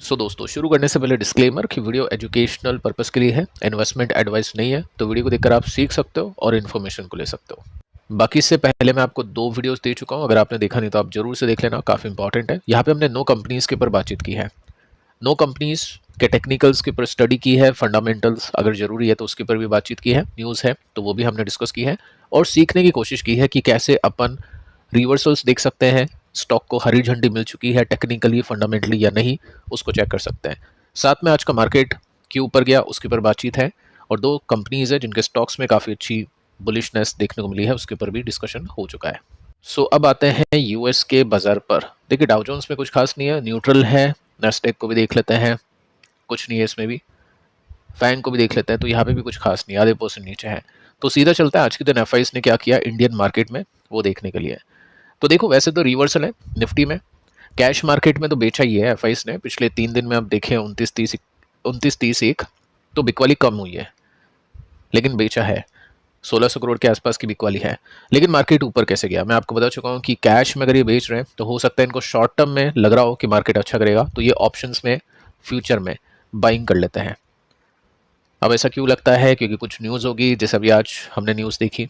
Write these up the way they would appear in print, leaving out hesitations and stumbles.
दोस्तों शुरू करने से पहले डिस्क्लेमर कि वीडियो एजुकेशनल पर्पस के लिए है, इन्वेस्टमेंट एडवाइस नहीं है। तो वीडियो को देखकर आप सीख सकते हो और इन्फॉर्मेशन को ले सकते हो। बाकी इससे पहले मैं आपको 2 वीडियोस दे चुका हूं, अगर आपने देखा नहीं तो आप जरूर से देख लेना, काफ़ी इंपॉर्टेंट है। यहाँ पे हमने नो कंपनीज के ऊपर बातचीत की है, नो कंपनीज के टेक्निकल्स के ऊपर स्टडी की है, फंडामेंटल्स अगर जरूरी है तो उसके ऊपर भी बातचीत की है, न्यूज़ है तो वो भी हमने डिस्कस की है, और सीखने की कोशिश की है कि कैसे अपन रिवर्सल्स देख सकते हैं, स्टॉक को हरी झंडी मिल चुकी है टेक्निकली फंडामेंटली या नहीं, उसको चेक कर सकते हैं। साथ में आज का मार्केट क्यों ऊपर गया उसके ऊपर बातचीत है, और 2 कंपनीज है जिनके स्टॉक्स में काफ़ी अच्छी बुलिशनेस देखने को मिली है, उसके ऊपर भी डिस्कशन हो चुका है। अब आते हैं यूएस के बाजार पर। देखिए डाउ जोन्स में कुछ खास नहीं है, न्यूट्रल है। नेस्डेक को भी देख लेते हैं, कुछ नहीं है इसमें भी। फैंग को भी देख लेते हैं, तो यहाँ पे भी कुछ खास नहीं, आधे % नीचे है। तो सीधा चलता है आज के दिन एफआईस ने क्या किया इंडियन मार्केट में, वो देखने के लिए। तो देखो वैसे तो रिवर्सल है निफ्टी में, कैश मार्केट में तो बेचा ही है एफआईस ने। पिछले 3 दिन में आप देखें 29-30 तो बिकवाली कम हुई है, लेकिन बेचा है। 1600 करोड़ के आसपास की बिकवाली है। लेकिन मार्केट ऊपर कैसे गया, मैं आपको बता चुका हूँ कि कैश में अगर ये बेच रहे हैं तो हो सकता है इनको शॉर्ट टर्म में लग रहा हो कि मार्केट अच्छा करेगा, तो ये ऑप्शंस में फ्यूचर में बाइंग कर लेते हैं। अब ऐसा क्यों लगता है, क्योंकि कुछ न्यूज़ होगी, जैसे अभी आज हमने न्यूज़ देखी,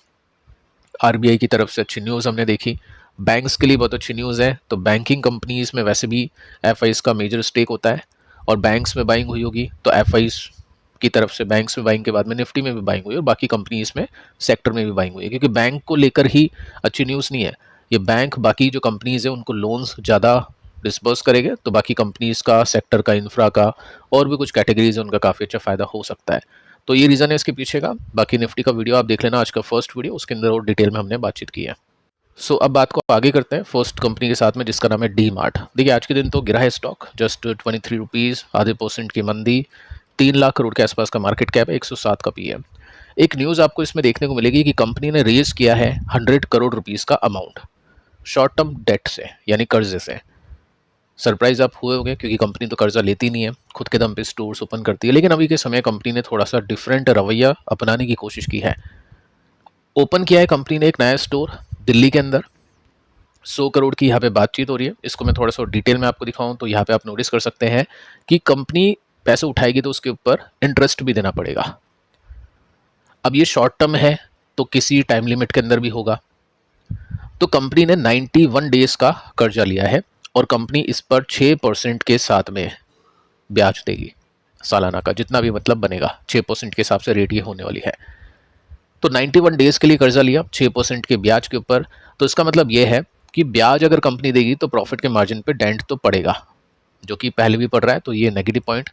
आरबीआई की तरफ से अच्छी न्यूज़ हमने देखी, बैंक्स के लिए बहुत अच्छी न्यूज़ है। तो बैंकिंग कंपनीज में वैसे भी एफआईस का मेजर स्टेक होता है, और बैंक्स में बाइंग हुई होगी तो एफआईस की तरफ से बैंक्स में बाइंग के बाद में निफ्टी में भी बाइंग हुई, और बाकी कंपनीज में सेक्टर में भी बाइंग हुई है। क्योंकि बैंक को लेकर ही अच्छी न्यूज़ नहीं है, ये बैंक बाकी जो कंपनीज है उनको लोन्स ज़्यादा डिस्बर्स करेंगे, तो बाकी कंपनीज का, सेक्टर का, इंफ्रा का और भी कुछ कैटेगरीज है उनका काफ़ी अच्छा फ़ायदा हो सकता है। तो ये रीज़न है इसके पीछे का। बाकी निफ्टी का वीडियो आप देख लेना, आज का फर्स्ट वीडियो, उसके अंदर और डिटेल में हमने बातचीत की है। अब बात को आगे करते हैं फर्स्ट कंपनी के साथ में, जिसका नाम है डी मार्ट। देखिए आज के दिन तो गिरा है स्टॉक, जस्ट 23 रुपीज़, आधे % की मंदी, 3 लाख करोड़ के आसपास का मार्केट कैप है, 107 का पी है। एक न्यूज़ आपको इसमें देखने को मिलेगी कि कंपनी ने रेज किया है 100 करोड़ रुपीज़ का अमाउंट शॉर्ट टर्म डेट से, यानी कर्जे से। सरप्राइज आप हुए होंगे, क्योंकि कंपनी तो कर्जा लेती नहीं है, खुद के दम पे स्टोर्स ओपन करती है। लेकिन अभी के समय कंपनी ने थोड़ा सा डिफरेंट रवैया अपनाने की कोशिश की है। ओपन किया है कंपनी ने एक नया स्टोर दिल्ली के अंदर, 100 करोड़ की यहाँ पे बातचीत हो रही है। इसको मैं थोड़ा सा डिटेल में आपको दिखाऊं तो यहाँ पे आप नोटिस कर सकते हैं कि कंपनी पैसे उठाएगी तो उसके ऊपर इंटरेस्ट भी देना पड़ेगा। अब ये शॉर्ट टर्म है तो किसी टाइम लिमिट के अंदर भी होगा। तो कंपनी ने 91 डेज का कर्जा लिया है, और कंपनी इस पर 6% के साथ में ब्याज देगी सालाना का, जितना भी मतलब बनेगा 6% के हिसाब से रेट ये होने वाली है। तो 91 डेज के लिए कर्जा लिया 6% के ब्याज के ऊपर, तो इसका मतलब ये है कि ब्याज अगर कंपनी देगी तो प्रॉफिट के मार्जिन पे डेंट तो पड़ेगा, जो कि पहले भी पड़ रहा है, तो ये नेगेटिव पॉइंट।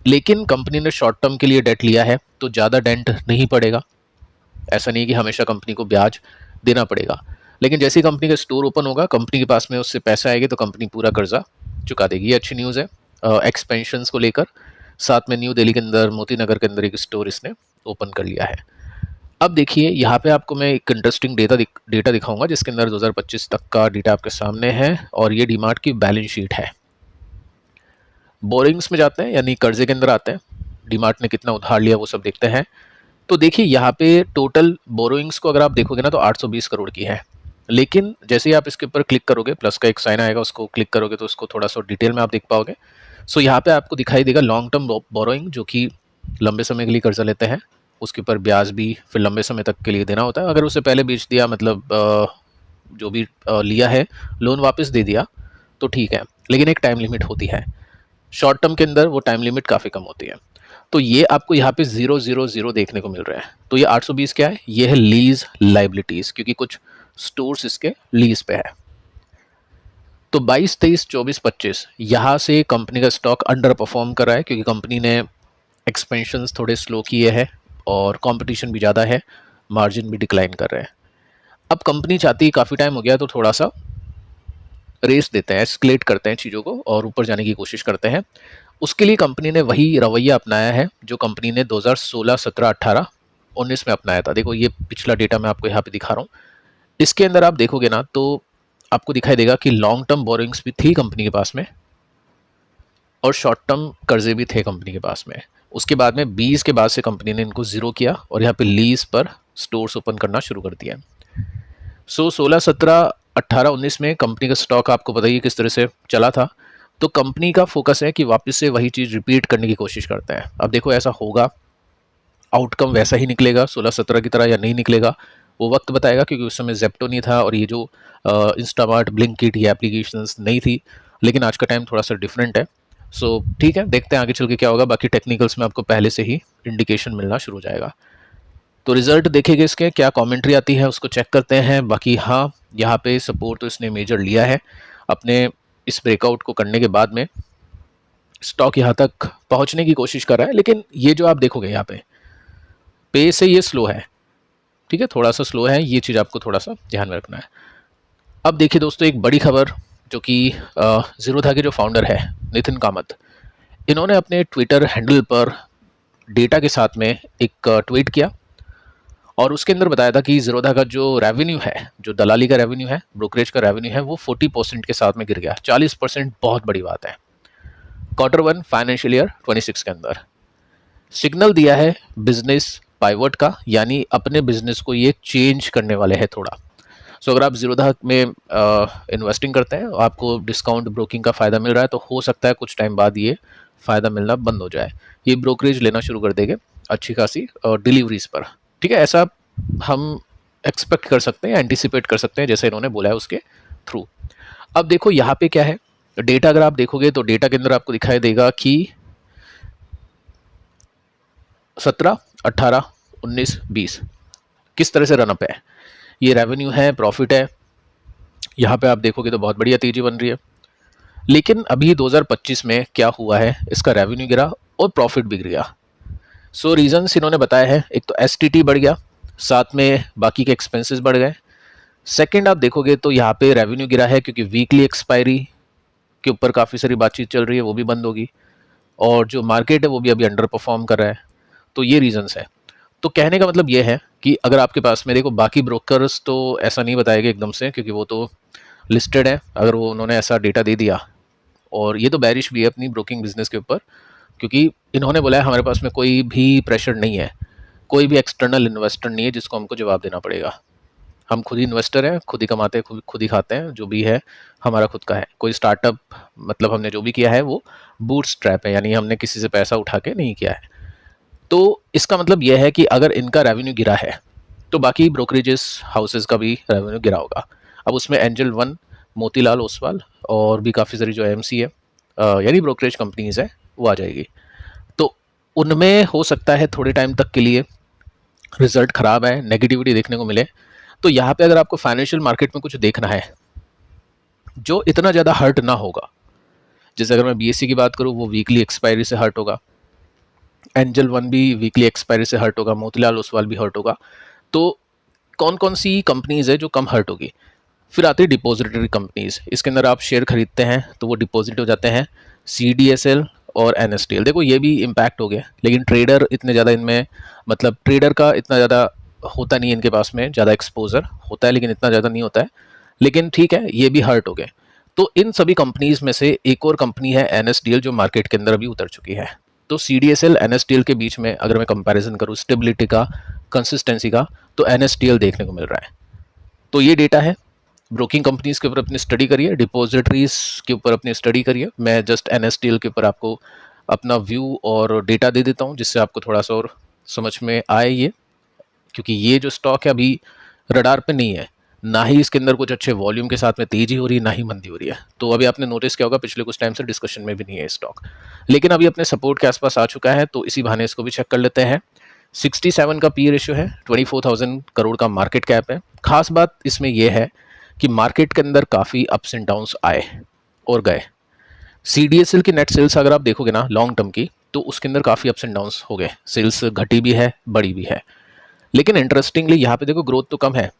लेकिन कंपनी ने शॉर्ट टर्म के लिए डेट लिया है तो ज़्यादा डेंट नहीं पड़ेगा। ऐसा नहीं कि हमेशा कंपनी को ब्याज देना पड़ेगा, लेकिन जैसे ही कंपनी का स्टोर ओपन होगा, कंपनी के पास में उससे पैसा आएगा तो कंपनी पूरा कर्जा चुका देगी। ये अच्छी न्यूज़ है एक्सपेंशंस को लेकर। साथ में न्यू दिल्ली के अंदर, मोती नगर के अंदर एक स्टोर इसने ओपन कर लिया है। अब देखिए यहाँ पे आपको मैं एक इंटरेस्टिंग डेटा दिखाऊंगा, जिसके अंदर 2025 तक का डेटा आपके सामने है, और ये डीमार्ट की बैलेंस शीट है। बोरिंग्स में जाते हैं, यानी कर्जे के अंदर आते हैं, डीमार्ट ने कितना उधार लिया वो सब देखते हैं। तो देखिए यहाँ पे टोटल बोरोइंग्स को अगर आप देखोगे ना तो 820 करोड़ की है। लेकिन जैसे ही आप इसके ऊपर क्लिक करोगे, प्लस का एक साइन आएगा, उसको क्लिक करोगे तो उसको थोड़ा सा डिटेल में आप देख पाओगे। यहाँ पे आपको दिखाई देगा लॉन्ग टर्म बोरोइंग, जो कि लंबे समय के लिए कर्जा लेते हैं, उसके ऊपर ब्याज भी फिर लंबे समय तक के लिए देना होता है। अगर उसे पहले बेच दिया, मतलब जो भी लिया है लोन वापस दे दिया तो ठीक है, लेकिन एक टाइम लिमिट होती है। शॉर्ट टर्म के अंदर वो टाइम लिमिट काफ़ी कम होती है। तो ये आपको यहाँ पे 000 देखने को मिल रहा है। तो ये 820 क्या है, ये है लीज लाइबिलिटीज, क्योंकि कुछ स्टोर्स इसके लीज पे है। तो 22, 23, 24, 25 यहाँ से कंपनी का स्टॉक अंडर परफॉर्म कर रहा है, क्योंकि कंपनी ने एक्सपेंशंस थोड़े स्लो किए हैं और कंपटीशन भी ज़्यादा है, मार्जिन भी डिक्लाइन कर रहे हैं। अब कंपनी चाहती है, काफ़ी टाइम हो गया, तो थोड़ा सा रेस देते हैं, एस्केलेट करते हैं चीज़ों को और ऊपर जाने की कोशिश करते हैं। उसके लिए कंपनी ने वही रवैया अपनाया है जो कंपनी ने 2016, 17, 18, 19 में अपनाया था। देखो ये पिछला डेटा मैं आपको यहाँ पे दिखा रहा हूँ। इसके अंदर आप देखोगे ना तो आपको दिखाई देगा कि लॉन्ग टर्म बोरिंग्स भी थी कंपनी के पास में, और शॉर्ट टर्म कर्जे भी थे कंपनी के पास में। उसके बाद में 20 के बाद से कंपनी ने इनको ज़ीरो किया और यहाँ पे लीज पर स्टोर्स ओपन करना शुरू कर दिया। 16, 17, 18, 19 में कंपनी का स्टॉक आपको पता ही किस तरह से चला था। तो कंपनी का फोकस है कि वापस से वही चीज़ रिपीट करने की कोशिश करते हैं। अब देखो ऐसा होगा, आउटकम वैसा ही निकलेगा 16-17 की तरह या नहीं निकलेगा, वो वक्त बताएगा, क्योंकि उस समय जेप्टो नहीं था और ये जो इंस्टामार्ट, ब्लिंकिट, ये एप्लीकेशंस नहीं थी। लेकिन आज का टाइम थोड़ा सा डिफरेंट है। सो ठीक है, देखते हैं आगे चल के क्या होगा। बाकी टेक्निकल्स में आपको पहले से ही इंडिकेशन मिलना शुरू हो जाएगा। तो रिजल्ट देखेंगे, इसके क्या कमेंट्री आती है उसको चेक करते हैं। बाकी हाँ, यहाँ पे सपोर्ट तो इसने मेजर लिया है अपने इस ब्रेकआउट को करने के बाद में। स्टॉक यहाँ तक पहुँचने की कोशिश कर रहा है, लेकिन ये जो आप देखोगे यहाँ पे से ये स्लो है, ठीक है, थोड़ा सा स्लो है, ये चीज़ आपको थोड़ा सा ध्यान में रखना है। अब देखिए दोस्तों, एक बड़ी खबर, जो कि ज़ीरोधा के जो फाउंडर है नितिन कामत, इन्होंने अपने ट्विटर हैंडल पर डेटा के साथ में एक ट्वीट किया और उसके अंदर बताया था कि ज़ीरोधा का जो रेवेन्यू है, जो दलाली का रेवेन्यू है, ब्रोकरेज का रेवेन्यू है, वो 40% के साथ में गिर गया। 40% बहुत बड़ी बात है Q1 फाइनेंशियल ईयर 26 के अंदर। सिग्नल दिया है बिजनेस पाइवट का, यानी अपने बिजनेस को ये चेंज करने वाले हैं थोड़ा। सो अगर आप ज़ीरोधा में इन्वेस्टिंग करते हैं, आपको डिस्काउंट ब्रोकिंग का फ़ायदा मिल रहा है, तो हो सकता है कुछ टाइम बाद ये फ़ायदा मिलना बंद हो जाए, ये ब्रोकरेज लेना शुरू कर देंगे अच्छी खासी डिलीवरीज पर, ठीक है। ऐसा हम एक्सपेक्ट कर सकते हैं, एंटिसिपेट कर सकते हैं, जैसे इन्होंने बोला है उसके थ्रू। अब देखो यहाँ पे क्या है, डेटा अगर आप देखोगे तो डेटा के अंदर आपको दिखाई देगा कि 17, 18, 19, 20 किस तरह से रनअप है। ये रेवेन्यू है, प्रॉफिट है, यहाँ पे आप देखोगे तो बहुत बढ़िया तेजी बन रही है। लेकिन अभी 2025 में क्या हुआ है, इसका रेवेन्यू गिरा और प्रॉफिट भी गिर गया। सो रीजंस इन्होंने बताया है, एक तो एसटीटी बढ़ गया, साथ में बाकी के एक्सपेंसेस बढ़ गए। सेकंड आप देखोगे तो यहाँ पे रेवेन्यू गिरा है क्योंकि वीकली एक्सपायरी के ऊपर काफ़ी सारी बातचीत चल रही है, वो भी बंद होगी, और जो मार्केट है वो भी अभी अंडर परफॉर्म कर रहा है। तो ये रीजंस है। तो कहने का मतलब ये है कि अगर आपके पास में देखो, बाकी ब्रोकर्स तो ऐसा नहीं बताएंगे एकदम से, क्योंकि वो तो लिस्टेड है। अगर वो उन्होंने ऐसा डेटा दे दिया, और ये तो बैरिश भी है अपनी ब्रोकिंग बिजनेस के ऊपर, क्योंकि इन्होंने बोला है हमारे पास में कोई भी प्रेशर नहीं है, कोई भी एक्सटर्नल इन्वेस्टर नहीं है जिसको हमको जवाब देना पड़ेगा। हम खुद ही इन्वेस्टर हैं, खुद ही कमाते हैं, खुद ही खाते हैं, जो भी है हमारा खुद का है। कोई स्टार्टअप, मतलब हमने जो भी किया है वो बूटस्ट्रैप है, यानी हमने किसी से पैसा उठा के नहीं किया है। तो इसका मतलब यह है कि अगर इनका रेवेन्यू गिरा है, तो बाकी ब्रोकरेजेस हाउसेस का भी रेवेन्यू गिरा होगा। अब उसमें एंजल वन, मोतीलाल ओसवाल और भी काफ़ी सारी जो एमसी है, यानी ब्रोकरेज कंपनीज है, वो आ जाएगी। तो उनमें हो सकता है थोड़े टाइम तक के लिए रिजल्ट ख़राब है, नेगेटिविटी देखने को मिले। तो यहाँ पे अगर आपको फाइनेंशियल मार्केट में कुछ देखना है जो इतना ज़्यादा हर्ट ना होगा, जैसे अगर मैं बीएससी की बात करूँ, वो वीकली एक्सपायरी से हर्ट होगा, एंजल वन भी वीकली एक्सपायरी से हर्ट होगा, मोतीलाल ओसवाल भी हर्ट होगा। तो कौन कौन सी कंपनीज है जो कम हर्ट होगी? फिर आती है डिपॉजिटरी कंपनीज। इसके अंदर आप शेयर खरीदते हैं तो वो डिपॉजिट हो जाते हैं, CDSL और NSDL। देखो ये भी इम्पैक्ट हो गया, लेकिन ट्रेडर इतने ज़्यादा इनमें, मतलब ट्रेडर का इतना ज़्यादा होता नहीं है इनके पास में, ज़्यादा एक्सपोजर होता है लेकिन इतना ज़्यादा नहीं होता है। लेकिन ठीक है, ये भी हर्ट हो गए। तो इन सभी कंपनीज में से एक और कंपनी है NSDL, जो मार्केट के अंदर अभी उतर चुकी है। तो CDSL NSDL के बीच में अगर मैं कंपैरिजन करूँ स्टेबिलिटी का, कंसिस्टेंसी का, तो NSDL देखने को मिल रहा है। तो ये डेटा है। ब्रोकिंग कंपनीज के ऊपर अपनी स्टडी करिए, डिपॉजिटरीज के ऊपर अपनी स्टडी करिए। मैं जस्ट NSDL के ऊपर आपको अपना व्यू और डेटा दे देता हूँ, जिससे आपको थोड़ा सा और समझ में आए ये, क्योंकि ये जो स्टॉक है अभी रडार पे नहीं है, ना ही इसके अंदर कुछ अच्छे वॉल्यूम के साथ में तेजी हो रही है, ना ही मंदी हो रही है। तो अभी आपने नोटिस किया होगा पिछले कुछ टाइम से डिस्कशन में भी नहीं है स्टॉक, लेकिन अभी अपने सपोर्ट के आसपास आ चुका है। तो इसी बहाने इसको भी चेक कर लेते हैं। 67 का पी रेशियो है, 24,000 करोड़ का मार्केट कैप है। खास बात इसमें यह है कि मार्केट के अंदर काफ़ी अप्स एंड डाउन्स आए और गए। CDSL की नेट सेल्स अगर आप देखोगे ना लॉन्ग टर्म की, तो उसके अंदर काफ़ी अप्स एंड डाउन्स हो गए, सेल्स घटी भी है, बढ़ी भी है। लेकिन इंटरेस्टिंगली यहाँ पे देखो ग्रोथ तो कम है,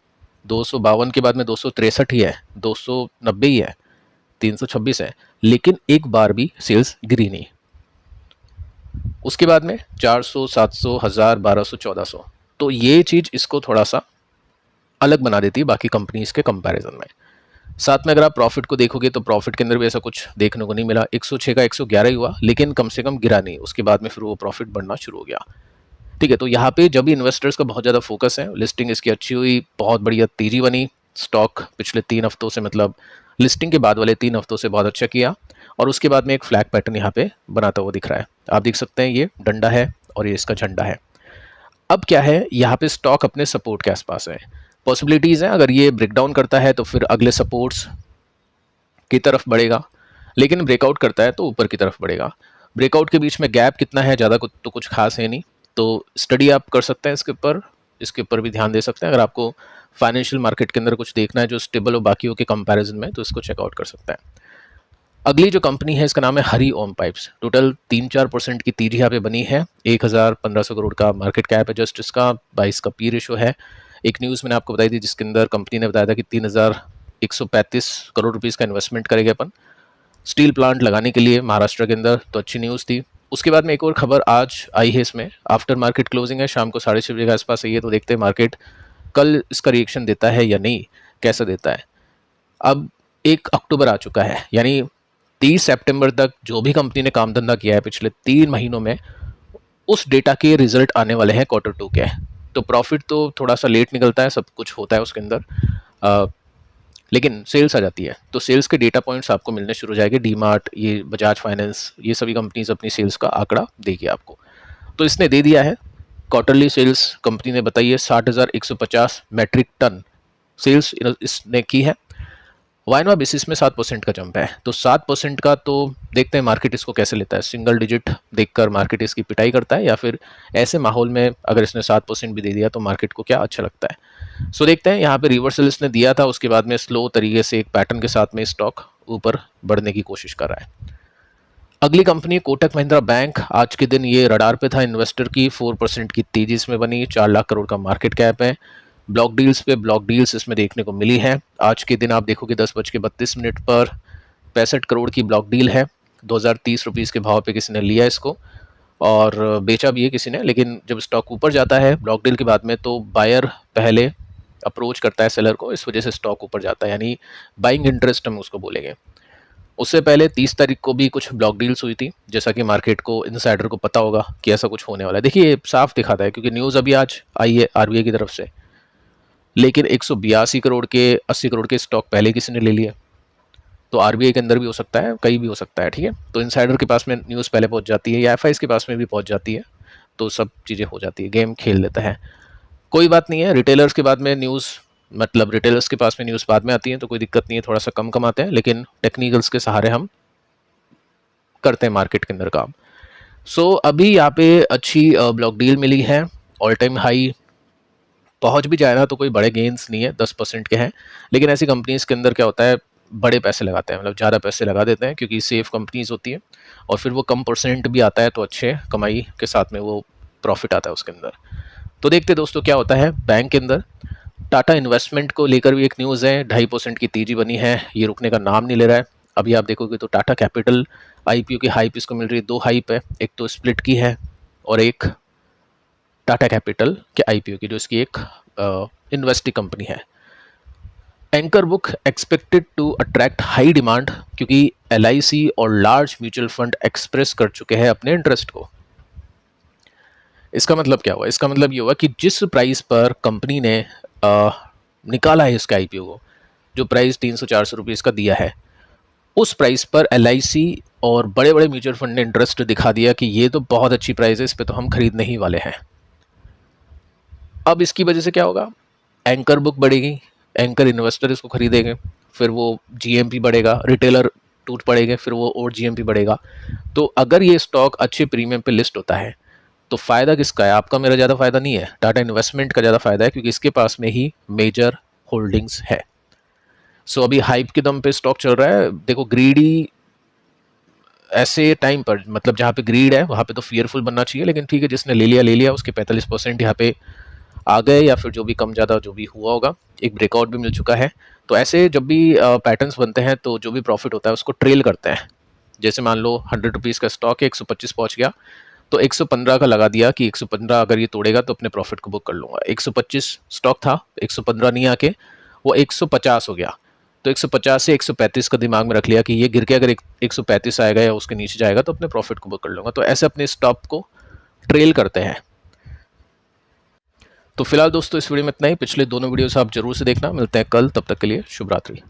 252 के बाद में 263 ही है, 290 ही है, 326 है, लेकिन एक बार भी सेल्स गिरी नहीं। उसके बाद में 400, 700, 1000, 1200, 1400। तो ये चीज़ इसको थोड़ा सा अलग बना देती है बाकी कंपनीज के कंपैरिजन में। साथ में अगर आप प्रॉफिट को देखोगे तो प्रॉफिट के अंदर भी ऐसा कुछ देखने को नहीं मिला। 106 का 111 ही हुआ, लेकिन कम से कम गिरा नहीं। उसके बाद में फिर वो प्रॉफिट बढ़ना शुरू हो गया। ठीक है, तो यहाँ पे जब भी इन्वेस्टर्स का बहुत ज़्यादा फोकस है, लिस्टिंग इसकी अच्छी हुई, बहुत बढ़िया तेजी बनी, स्टॉक पिछले 3 हफ्तों से, मतलब लिस्टिंग के बाद वाले 3 हफ्तों से बहुत अच्छा किया, और उसके बाद में एक फ्लैग पैटर्न यहाँ पे बनाता हुआ दिख रहा है। आप देख सकते हैं ये डंडा है और ये इसका झंडा है। अब क्या है, यहाँ पे स्टॉक अपने सपोर्ट के आसपास है। पॉसिबिलिटीज़ हैं, अगर ये ब्रेक डाउन करता है तो फिर अगले सपोर्ट्स की तरफ बढ़ेगा, लेकिन ब्रेकआउट करता है तो ऊपर की तरफ बढ़ेगा। ब्रेकआउट के बीच में गैप कितना है, ज़्यादा कुछ तो कुछ खास है नहीं, तो स्टडी आप कर सकते हैं इसके ऊपर भी ध्यान दे सकते हैं। अगर आपको फाइनेंशियल मार्केट के अंदर कुछ देखना है जो स्टेबल हो बाकियों के कंपैरिजन में, तो इसको चेकआउट कर सकते हैं। अगली जो कंपनी है इसका नाम है हरी ओम पाइप्स। टोटल 3-4% की तेजी यहाँ पे बनी है। 1,1500 करोड़ का मार्केट कैप है जस्ट इसका, 22 का पी रेशो है। एक न्यूज़ मैंने आपको बताई थी जिसके अंदर कंपनी ने बताया था कि 3,135 करोड़ रुपीज़ का इन्वेस्टमेंट करेंगे अपन स्टील प्लांट लगाने के लिए महाराष्ट्र के अंदर, तो अच्छी न्यूज़ थी। उसके बाद में एक और खबर आज आई है इसमें, आफ्टर मार्केट क्लोजिंग है, शाम को 6:30 बजे के आसपास है ये, तो देखते हैं मार्केट कल इसका रिएक्शन देता है या नहीं, कैसा देता है। अब 1 अक्टूबर आ चुका है, यानी 30 सितंबर तक जो भी कंपनी ने काम धंधा किया है पिछले 3 महीनों में, उस डेटा के रिजल्ट आने वाले हैं Q2 के। तो प्रॉफिट तो थोड़ा सा लेट निकलता है, सब कुछ होता है उसके अंदर, लेकिन सेल्स आ जाती है तो सेल्स के डेटा पॉइंट्स आपको मिलने शुरू हो जाएंगे। डीमार्ट, ये बजाज फाइनेंस, ये सभी कंपनीज अपनी सेल्स का आंकड़ा देगी आपको। तो इसने दे दिया है। क्वार्टरली सेल्स कंपनी ने बताई है 60,150 मैट्रिक टन सेल्स इसने की है। वाइनवा बेसिस में 7% का जंप है, तो 7% का तो देखते हैं मार्केट इसको कैसे लेता है। सिंगल डिजिट देखकर मार्केट इसकी पिटाई करता है, या फिर ऐसे माहौल में अगर इसने 7% भी दे दिया तो मार्केट को क्या अच्छा लगता है। सो देखते हैं, यहाँ पे रिवर्सल इसने दिया था, उसके बाद में स्लो तरीके से एक पैटर्न के साथ में स्टॉक ऊपर बढ़ने की कोशिश कर रहा है। अगली कंपनी कोटक महिंद्रा बैंक, आज के दिन ये रडार पे था इन्वेस्टर की। 4% की तेजी इसमें बनी, 4 लाख करोड़ का मार्केट कैप है। ब्लॉक डील्स पे ब्लॉक डील्स इसमें देखने को मिली है। आज के दिन आप देखोगे 10:32 पर 65 करोड़ की ब्लॉक डील है। 2030 रुपीज़ के भाव पे किसी ने लिया इसको और बेचा भी है किसी ने, लेकिन जब स्टॉक ऊपर जाता है ब्लॉक डील के बाद में तो बायर पहले अप्रोच करता है सेलर को, इस वजह से स्टॉक ऊपर जाता है, यानी बाइंग इंटरेस्ट हम उसको बोलेंगे। उससे पहले 30 तारीख को भी कुछ ब्लॉक डील्स हुई थी, जैसा कि मार्केट को इनसाइडर को पता होगा कि ऐसा कुछ होने वाला है। देखिए साफ दिखाता है, क्योंकि न्यूज़ अभी आज आई है आरबीआई की तरफ से, लेकिन 182 करोड़ के 80 करोड़ के स्टॉक पहले किसी ने ले लिया। तो आरबीआई के अंदर भी हो सकता है, कहीं भी हो सकता है, ठीक है। तो इनसाइडर के पास में न्यूज़ पहले पहुंच जाती है या एफआईज के पास में भी पहुंच जाती है, तो सब चीज़ें हो जाती है, गेम खेल लेता है। कोई बात नहीं है, रिटेलर्स के बाद में न्यूज़, मतलब रिटेलर्स के पास में न्यूज़ बाद में आती है तो कोई दिक्कत नहीं है, थोड़ा सा कम आते हैं, लेकिन टेक्निकल्स के सहारे हम करते हैं मार्केट के अंदर काम। सो अभी यहाँ पे अच्छी ब्लॉक डील मिली है, ऑल टाइम हाई पहुंच भी जाए ना तो कोई बड़े गेंस नहीं है, 10% के हैं। लेकिन ऐसी कंपनीज के अंदर क्या होता है, बड़े पैसे लगाते हैं, मतलब ज़्यादा पैसे लगा देते हैं, क्योंकि सेफ कंपनीज होती है और फिर वो कम परसेंट भी आता है तो अच्छे कमाई के साथ में वो प्रॉफिट आता है उसके अंदर। तो देखते दोस्तों क्या होता है बैंक के अंदर। टाटा इन्वेस्टमेंट को लेकर भी एक न्यूज़ है, 2.5% की तेजी बनी है, ये रुकने का नाम नहीं ले रहा है। अभी आप देखोगे तो टाटा कैपिटल आईपीओ की हाइप इसको मिल रही है, 2 हाइप है, एक तो स्प्लिट की है और एक टाटा कैपिटल के आईपीओ की, जो इसकी एक इन्वेस्टिंग कंपनी है। Anchor book expected to attract high demand, क्योंकि एलआईसी और लार्ज म्यूचुअल फंड एक्सप्रेस कर चुके हैं अपने इंटरेस्ट को। इसका मतलब क्या हुआ, इसका मतलब ये हुआ कि जिस प्राइस पर कंपनी ने निकाला है इसके आईपीओ को, जो प्राइस 300-400 रुपीज़ का दिया है, उस प्राइस पर एलआईसी और बड़े बड़े म्यूचुअल फंड ने इंटरेस्ट दिखा दिया कि ये तो बहुत अच्छी प्राइस है, इस पर तो हम खरीदने ही वाले हैं। अब इसकी वजह से क्या होगा, एंकर बुक बढ़ेगी, एंकर इन्वेस्टर इसको खरीदेंगे, फिर वो जीएमपी बढ़ेगा, रिटेलर टूट पड़ेंगे, फिर वो और जीएमपी बढ़ेगा। तो अगर ये स्टॉक अच्छे प्रीमियम पे लिस्ट होता है तो फ़ायदा किसका है, आपका मेरा ज़्यादा फ़ायदा नहीं है, टाटा इन्वेस्टमेंट का ज़्यादा फ़ायदा है, क्योंकि इसके पास में ही मेजर होल्डिंग्स है। सो अभी हाइप के दम पे स्टॉक चल रहा है। देखो ग्रीडी ऐसे टाइम पर, मतलब जहाँ पे ग्रीड है वहाँ पे तो फियरफुल बनना चाहिए, लेकिन ठीक है, जिसने ले लिया, उसके 45% यहाँ पे आ गए, या फिर जो भी कम ज़्यादा जो भी हुआ होगा, एक ब्रेकआउट भी मिल चुका है। तो ऐसे जब भी पैटर्न्स बनते हैं तो जो भी प्रॉफिट होता है उसको ट्रेल करते हैं। जैसे मान लो 100 रुपीज़ का स्टॉक है, 125 पहुंच गया तो 115 का लगा दिया कि 115 अगर ये तोड़ेगा तो अपने प्रॉफिट को बुक कर लूँगा। 125 स्टॉक था, 115 नहीं आके वो 150 हो गया, तो 150 से 135 का दिमाग में रख लिया कि ये गिर के अगर 135 आएगा या उसके नीचे जाएगा तो अपने प्रॉफिट को बुक कर लूँगा। तो ऐसे अपने स्टॉप को ट्रेल करते हैं। तो फिलहाल दोस्तों इस वीडियो में इतना ही, पिछले दोनों वीडियोस आप जरूर से देखना। मिलते हैं कल, तब तक के लिए शुभ रात्रि।